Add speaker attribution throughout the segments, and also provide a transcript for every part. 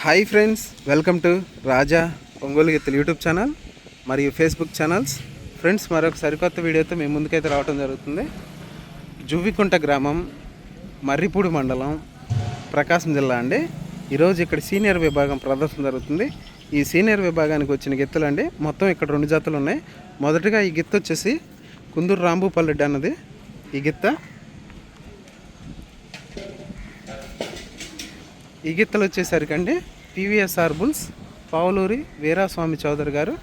Speaker 1: Hi friends, welcome to రాజా ఒంగోలు గిత్తలు YouTube channel మరియు Facebook channels. Friends, మరొక సరికొత్త వీడియోతో మేము ముందుకైతే రావడం జరుగుతుంది. జువ్వికుంట గ్రామం, మర్రిపూడి మండలం, ప్రకాశం జిల్లా అండి. ఈరోజు ఇక్కడ సీనియర్ విభాగం ప్రదర్శన జరుగుతుంది. ఈ సీనియర్ విభాగానికి వచ్చిన గిత్తలు అండి, మొత్తం ఇక్కడ 2 జాతులు ఉన్నాయి. మొదటగా ఈ గిత్త వచ్చేసి కుందూరు రాంభూపల్రెడ్డి అన్నది ఈ గిత్త. ఈ గిత్తలు వచ్చేసరికండి పివిఎస్ఆర్ బుల్స్, పావులూరి వీరాస్వామి చౌదరి గారు,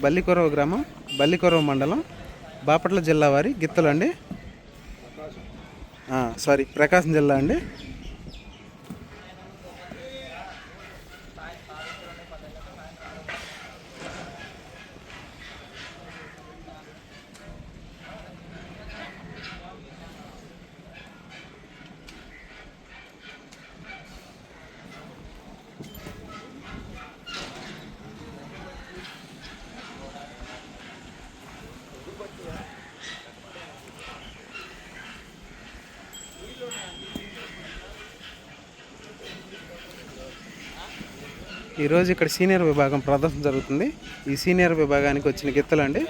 Speaker 1: బల్లికొరవ గ్రామం, బల్లికొరవ మండలం, బాపట్ల జిల్లా వారి గిత్తలు అండి. ప్రకాశం జిల్లా అండి. ఈరోజు ఇక్కడ సీనియర్ విభాగం ప్రదర్శన జరుగుతుంది. ఈ సీనియర్ విభాగానికి వచ్చిన గిత్తలండి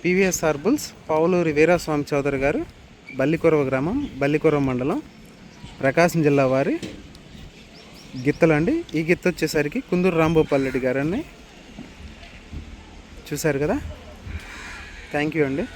Speaker 1: పివిఎస్ఆర్ బుల్స్, పావులూరి వీరాస్వామి చౌదరి గారు, బల్లికొరవ గ్రామం, బల్లికొరవ మండలం, ప్రకాశం జిల్లా వారి గిత్తలండి. ఈ గిత్త వచ్చేసరికి కుందూరు రాంభూపల్రెడ్డి గారని చూశారు కదా. థ్యాంక్ యూ అండి.